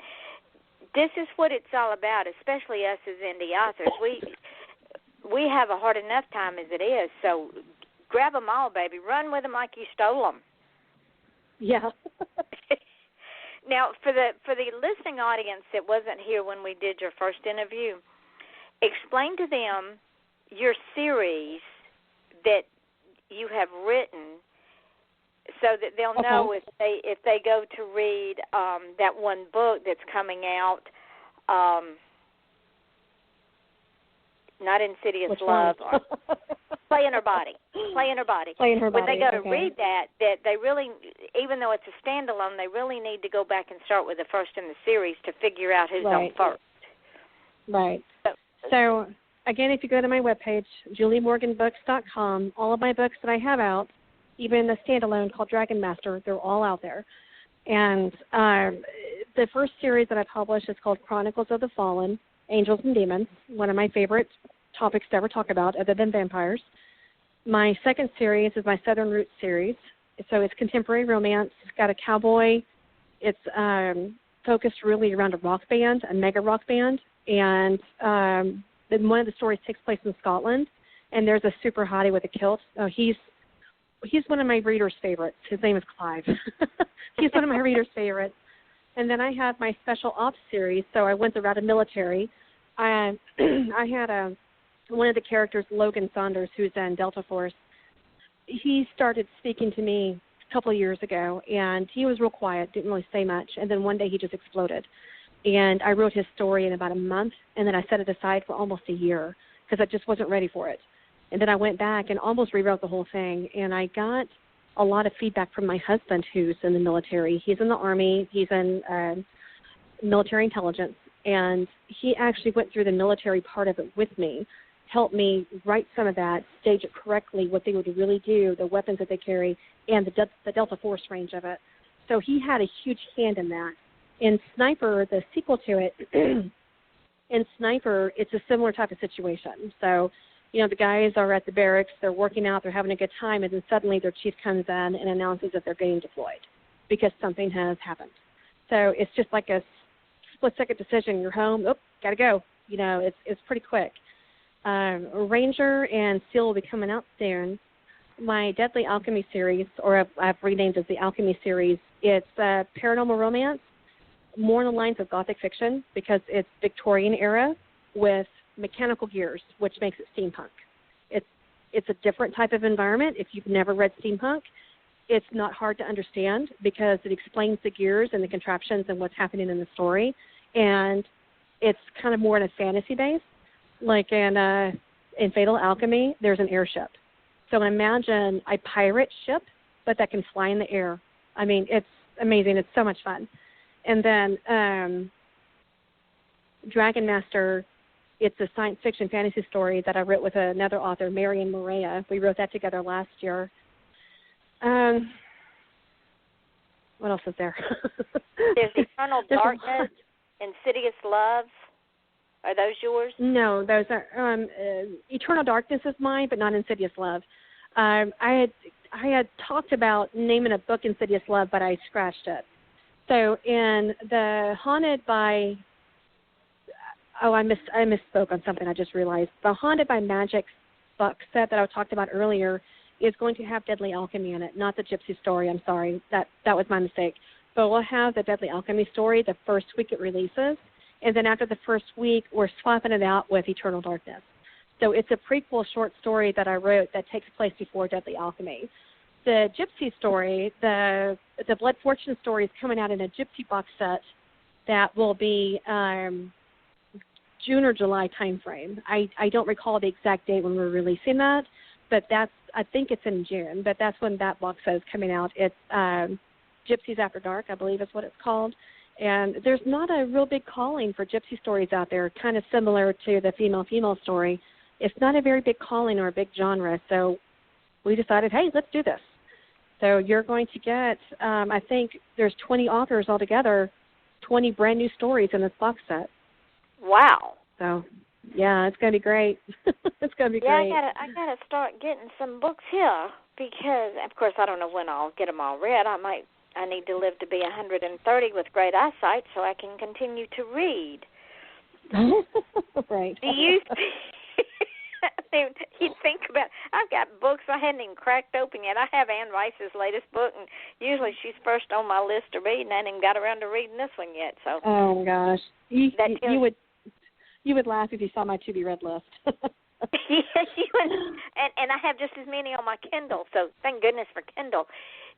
this is what it's all about, especially us as indie authors. We have a hard enough time as it is, so grab them all, baby. Run with them like you stole them. Yeah. Now, for the listening audience that wasn't here when we did your first interview, explain to them your series that you have written, so that they'll know if they go to read that one book that's coming out, not Insidious Love, or Play in Her Body. Play in Her Body. Play in Her Body. When they go to read that they really, even though it's a standalone, they really need to go back and start with the first in the series to figure out who's on first. Right. So again, if you go to my webpage, juliemorganbooks.com, all of my books that I have out, even the standalone called Dragon Master, they're all out there. And the first series that I published is called Chronicles of the Fallen, Angels and Demons, one of my favorite topics to ever talk about other than vampires. My second series is my Southern Roots series. So it's contemporary romance. It's got a cowboy. It's focused really around a rock band, a mega rock band. And one of the stories takes place in Scotland, and there's a super hottie with a kilt. Oh, he's one of my readers' favorites. His name is Clive. He's one of my readers' favorites. And then I have my Special Ops series, so I went the route of military. I had one of the characters, Logan Saunders, who's in Delta Force. He started speaking to me a couple of years ago, and he was real quiet, didn't really say much, and then one day he just exploded. And I wrote his story in about a month, and then I set it aside for almost a year because I just wasn't ready for it. And then I went back and almost rewrote the whole thing, and I got a lot of feedback from my husband, who's in the military. He's in the Army. He's in military intelligence, and he actually went through the military part of it with me, helped me write some of that, stage it correctly, what they would really do, the weapons that they carry, and the Delta Force range of it. So he had a huge hand in that. In Sniper, the sequel to it, in Sniper, it's a similar type of situation. So, you know, the guys are at the barracks, they're working out, they're having a good time, and then suddenly their chief comes in and announces that they're getting deployed because something has happened. So it's just like a split-second decision. You're home, got to go. You know, it's pretty quick. Ranger and Seal will be coming out soon. My Deadly Alchemy series, or I've renamed as the Alchemy series, it's paranormal romance, more in the lines of gothic fiction because it's Victorian era with mechanical gears, which makes it steampunk. It's a different type of environment. If you've never read steampunk, it's not hard to understand because it explains the gears and the contraptions and what's happening in the story, and it's kind of more in a fantasy base. Like in Fatal Alchemy, there's an airship. So imagine a pirate ship, but that can fly in the air. I mean, it's amazing. It's so much fun. And then Dragon Master, it's a science fiction fantasy story that I wrote with another author, Marion Morea. We wrote that together last year. What else is there? There's Eternal Darkness, Insidious Love. Are those yours? No, those are Eternal Darkness is mine, but not Insidious Love. I had talked about naming a book Insidious Love, but I scratched it. So in the Haunted by, I misspoke on something I just realized. The Haunted by Magic book set that I talked about earlier is going to have Deadly Alchemy in it, not the Gypsy story. I'm sorry, that was my mistake. But we'll have the Deadly Alchemy story the first week it releases, and then after the first week, we're swapping it out with Eternal Darkness. So it's a prequel short story that I wrote that takes place before Deadly Alchemy. The Gypsy story, the Blood Fortune story is coming out in a Gypsy box set that will be June or July time frame. I don't recall the exact date when we're releasing that, but I think it's in June, but that's when that box set is coming out. It's Gypsies After Dark, I believe is what it's called. And there's not a real big calling for gypsy stories out there, kind of similar to the female-female story. It's not a very big calling or a big genre, so we decided, hey, let's do this. So you're going to get, I think there's 20 authors altogether, 20 brand new stories in this box set. Wow. So, yeah, it's going to be great. It's going to be great. Yeah, I gotta start getting some books here because, of course, I don't know when I'll get them all read. I need to live to be 130 with great eyesight so I can continue to read. Right. Do you you think about, I've got books I hadn't even cracked open yet. I have Anne Rice's latest book, and usually she's first on my list to read, and I haven't even got around to reading this one yet. So. Oh, my gosh. You would laugh if you saw my to-be-read list. Yeah, and I have just as many on my Kindle, so thank goodness for Kindle.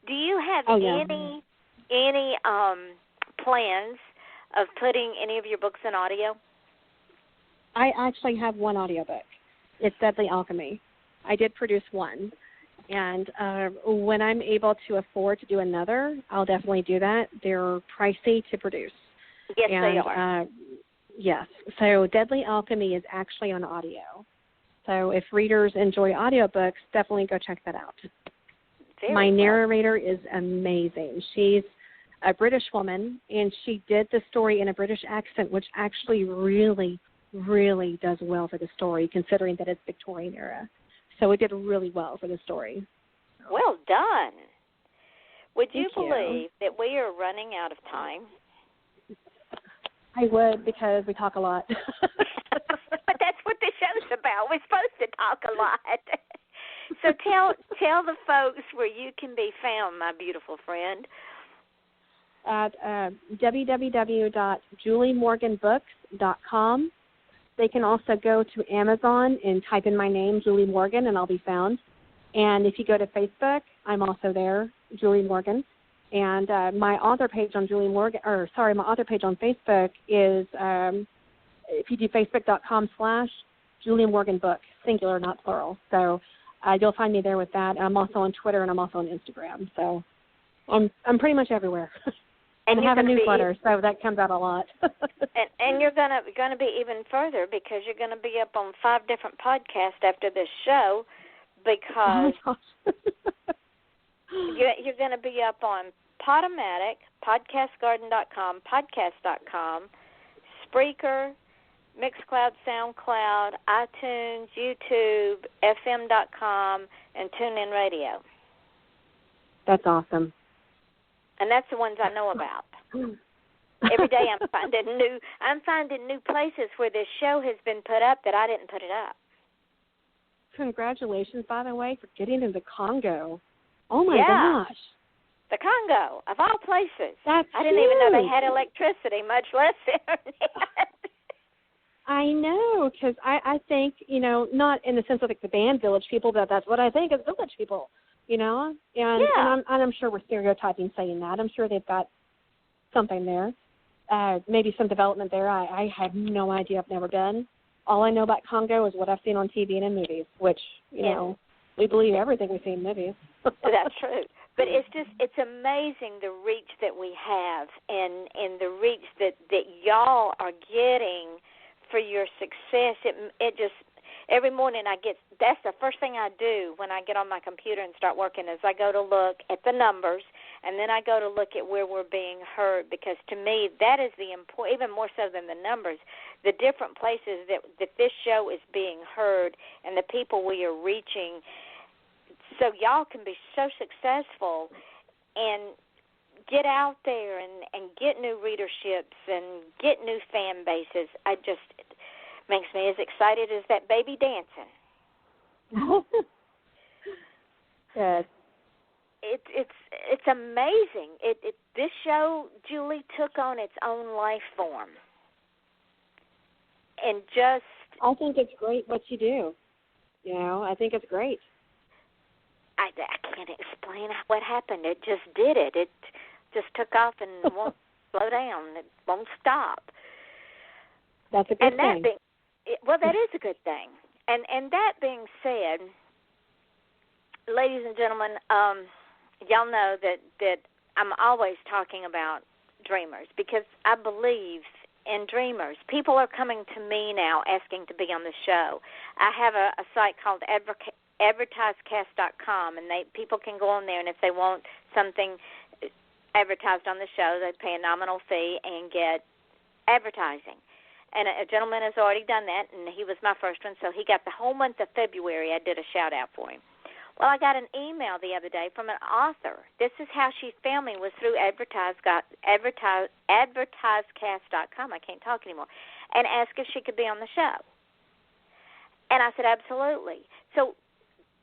Do you have any plans of putting any of your books in audio? I actually have one audiobook. It's Deadly Alchemy. I did produce one. And when I'm able to afford to do another, I'll definitely do that. They're pricey to produce. Yes, they are. Yes. So Deadly Alchemy is actually on audio. So if readers enjoy audiobooks, definitely go check that out. My narrator is amazing. She's a British woman, and she did the story in a British accent, which actually really, really does well for the story, considering that it's Victorian era. So it did really well for the story. Well done. Would you Thank believe that we are running out of time? I would, because we talk a lot. But that's what the show's about. We're supposed to talk a lot. So tell the folks where you can be found, my beautiful friend. At www.juliemorganbooks.com. They can also go to Amazon and type in my name, Julie Morgan, and I'll be found. And if you go to Facebook, I'm also there, Julie Morgan. And my author page on my author page on Facebook is, if you do facebook.com/Julie Morgan Book, singular, not plural. So you'll find me there with that. I'm also on Twitter and I'm also on Instagram. So I'm pretty much everywhere. And have a newsletter, so that comes out a lot. and you're gonna be even further because you're gonna be up on 5 different podcasts after this show because you're gonna be up on Podomatic, podcastgarden.com, podcast.com, Spreaker, Mixcloud, SoundCloud, iTunes, YouTube, FM.com, and TuneIn Radio. That's awesome. And that's the ones I know about. Every day I'm finding new places where this show has been put up that I didn't put it up. Congratulations, by the way, for getting into Congo. Oh my gosh. The Congo, of all places. That's I didn't even know they had electricity, much less internet. I know, because I think, not in the sense of like the band Village People, but that's what I think is Village People. And I'm sure we're stereotyping saying that. I'm sure they've got something there, maybe some development there. I have no idea. I've never been. All I know about Congo is what I've seen on TV and in movies, which, we believe everything we see in movies. That's true. But it's amazing the reach that we have and the reach that y'all are getting for your success. It just... Every morning that's the first thing I do when I get on my computer and start working is I go to look at the numbers and then I go to look at where we're being heard because to me that is the important, even more so than the numbers, the different places that this show is being heard and the people we are reaching so y'all can be so successful and get out there and get new readerships and get new fan bases. Makes me as excited as that baby dancing. Good. It's amazing. This show, Julie, took on its own life form, and I think it's great what you do. I think it's great. I can't explain what happened. It just did it. It just took off and won't slow down. It won't stop. That's a good and that thing. that is a good thing. And that being said, ladies and gentlemen, y'all know that I'm always talking about dreamers because I believe in dreamers. People are coming to me now asking to be on the show. I have a site called advertisecast.com, and people can go on there, and if they want something advertised on the show, they pay a nominal fee and get advertising. And a gentleman has already done that, and he was my first one, so he got the whole month of February. I did a shout-out for him. Well, I got an email the other day from an author. This is how she found me, was through advertisecast.com. I can't talk anymore. And asked if she could be on the show. And I said, absolutely. So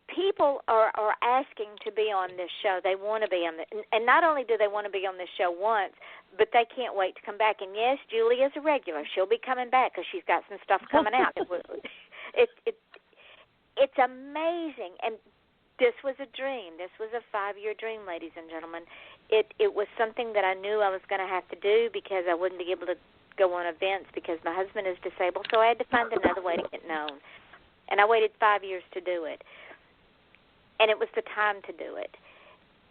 people are asking to be on this show. They want to be on the, and not only do they want to be on this show once, but they can't wait to come back. And yes, Julie is a regular. She'll be coming back because she's got some stuff coming out. It's amazing. And this was a dream. This was a 5-year dream, ladies and gentlemen. It was something that I knew I was going to have to do because I wouldn't be able to go on events because my husband is disabled, so I had to find another way to get known. And I waited 5 years to do it. And it was the time to do it.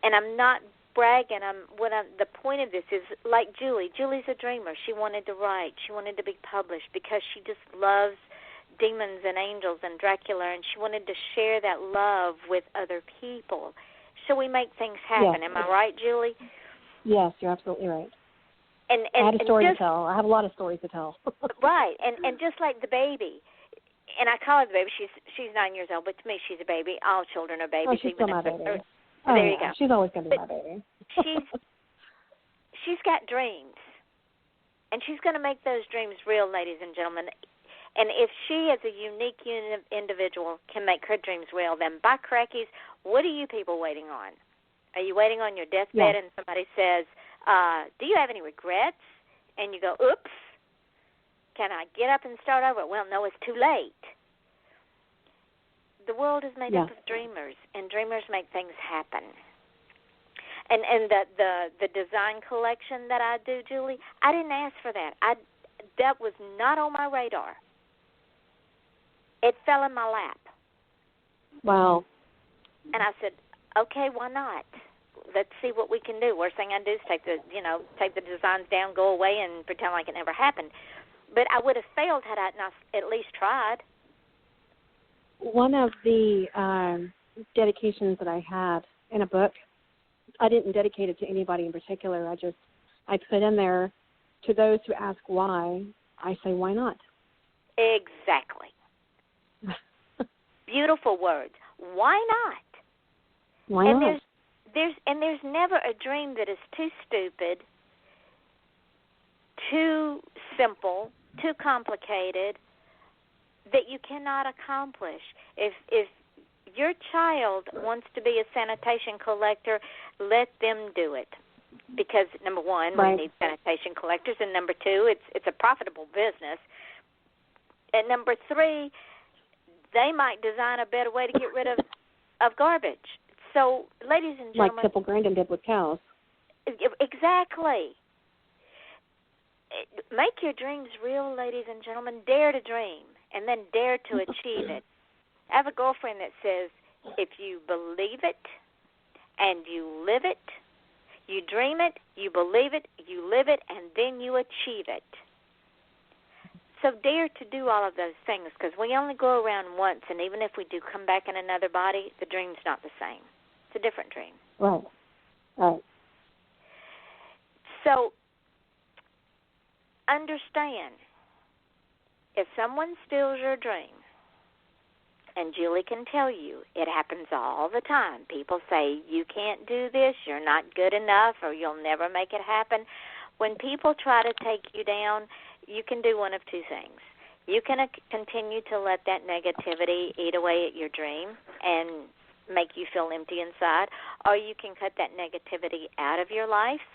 And I'm not bragging. The point of this is, like Julie. Julie's a dreamer. She wanted to write. She wanted to be published because she just loves demons and angels and Dracula, and she wanted to share that love with other people. So we make things happen. Yes. Am I right, Julie? Yes, you're absolutely right. And I had a story to tell. I have a lot of stories to tell. Right. And just like the baby, and I call her the baby. She's 9 years old, but to me she's a baby. All children are babies. Oh, she's still my baby. There you go. She's always going to be my baby. she's got dreams, and she's going to make those dreams real, ladies and gentlemen. And if she, as a unique individual, can make her dreams real, then by crackies, what are you people waiting on? Are you waiting on your deathbed and somebody says, do you have any regrets? And you go, oops, can I get up and start over? Well, no, it's too late. The world is made up of dreamers, and dreamers make things happen. And the design collection that I do, Julie, I didn't ask for that. That was not on my radar. It fell in my lap. Wow. And I said, okay, why not? Let's see what we can do. Worst thing I do is take the designs down, go away, and pretend like it never happened. But I would have failed had I not at least tried. One of the dedications that I had in a book, I didn't dedicate it to anybody in particular. I put in there, to those who ask why, I say, why not? Exactly. Beautiful words. Why not? Why not? There's never a dream that is too stupid, too simple, too complicated that you cannot accomplish. If your child wants to be a sanitation collector, let them do it. Because number one, we need sanitation collectors, and number two, it's a profitable business. And number three, they might design a better way to get rid of garbage. So, ladies and gentlemen, like Tipple Grandin did with cows. Exactly. Make your dreams real, ladies and gentlemen. Dare to dream, and then dare to achieve it. I have a girlfriend that says, if you believe it and you live it, you dream it, you believe it, you live it, and then you achieve it. So dare to do all of those things, because we only go around once, and even if we do come back in another body, the dream's not the same. It's a different dream. Right. So understand, if someone steals your dream, and Julie can tell you, it happens all the time. People say, you can't do this, you're not good enough, or you'll never make it happen. When people try to take you down, you can do one of two things. You can continue to let that negativity eat away at your dream and make you feel empty inside, or you can cut that negativity out of your life,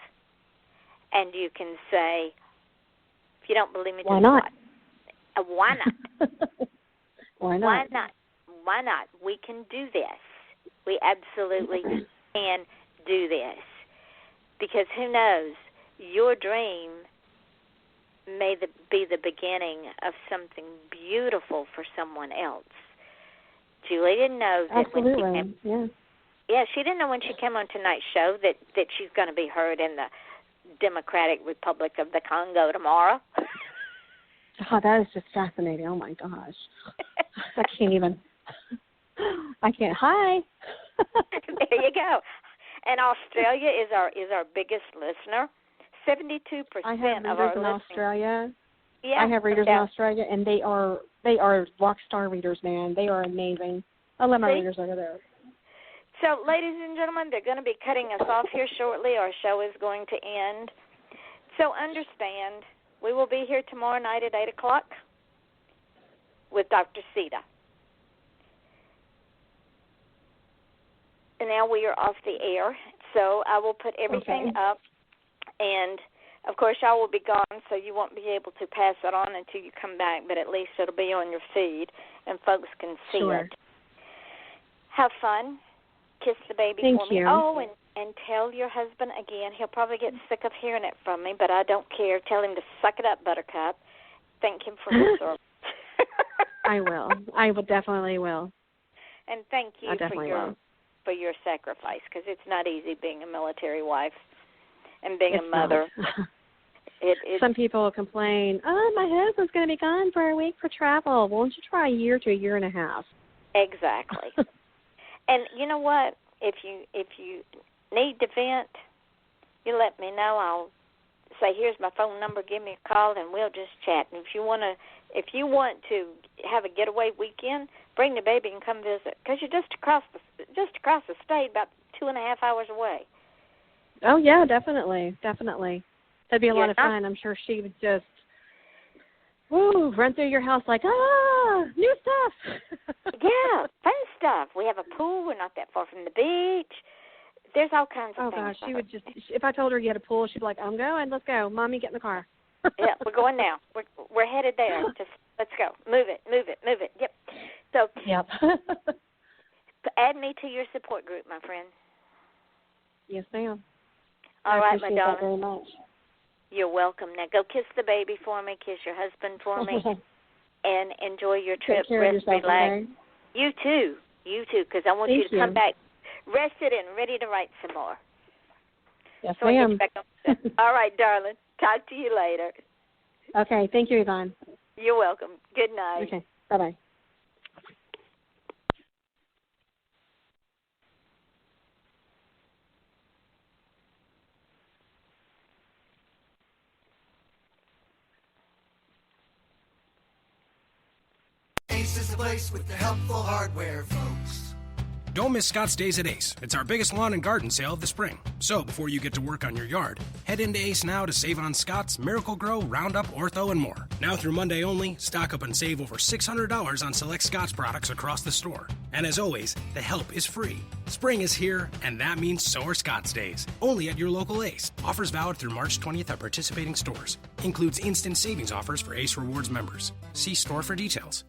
and you can say, if you don't believe me, why not? Why not? Why not? Why not? Why not? We can do this. We absolutely can do this. Because who knows, your dream be the beginning of something beautiful for someone else. Julie didn't know that Absolutely. when she came, she didn't know when she came on tonight's show that she's going to be heard in the Democratic Republic of the Congo tomorrow. Oh, that is just fascinating. Oh, my gosh. I can't even. I can't. Hi. There you go. And Australia is our biggest listener. 72% I have of our readers in listeners. Australia. Yeah, I have readers in Australia, and they are rock star readers, man. They are amazing. I love my readers over there. So, ladies and gentlemen, they're going to be cutting us off here shortly. Our show is going to end. So understand, we will be here tomorrow night at 8 o'clock with Dr. Sita. And now we are off the air, so I will put everything up. And, of course, I will be gone, so you won't be able to pass it on until you come back, but at least it'll be on your feed, and folks can see it. Have fun. Kiss the baby for me. Oh, and tell your husband again. He'll probably get sick of hearing it from me, but I don't care. Tell him to suck it up, Buttercup. Thank him for his service. I will. I will definitely will. And thank you for your sacrifice, because it's not easy being a military wife and being a mother. Some people complain, oh, my husband's going to be gone for a week for travel. Won't you try a year to a year and a half? Exactly. And you know what? If you need to vent, you let me know. I'll say, here's my phone number. Give me a call, and we'll just chat. And if you want to have a getaway weekend, bring the baby and come visit, because you're just across the state, about 2.5 hours away. Oh yeah, definitely. That'd be a lot of fun. I'm sure she would just run through your house like, new stuff. Yeah, fun stuff. We have a pool. We're not that far from the beach. There's all kinds of things. Oh, gosh, she would just, if I told her you had a pool, she'd be like, I'm going. Let's go. Mommy, get in the car. Yeah, we're going now. We're headed there. Just let's go. Move it. Yep. So, add me to your support group, my friend. Yes, ma'am. All right, my darling. That very much. You're welcome. Now go kiss the baby for me, kiss your husband for me, and enjoy your trip. Take care of yourself, relax. Okay? You too, because I want you to come back rested and ready to write some more. Yes, so ma'am. All right, darling. Talk to you later. Okay. Thank you, Yvonne. You're welcome. Good night. Okay. Bye-bye. Ace is the place with the helpful hardware, folks. Don't miss Scott's Days at Ace. It's our biggest lawn and garden sale of the spring. So before you get to work on your yard, head into Ace now to save on Scott's, Miracle Grow, Roundup, Ortho, and more. Now through Monday only, stock up and save over $600 on select Scott's products across the store. And as always, the help is free. Spring is here, and that means so are Scott's Days. Only at your local Ace. Offers valid through March 20th at participating stores. Includes instant savings offers for Ace Rewards members. See store for details.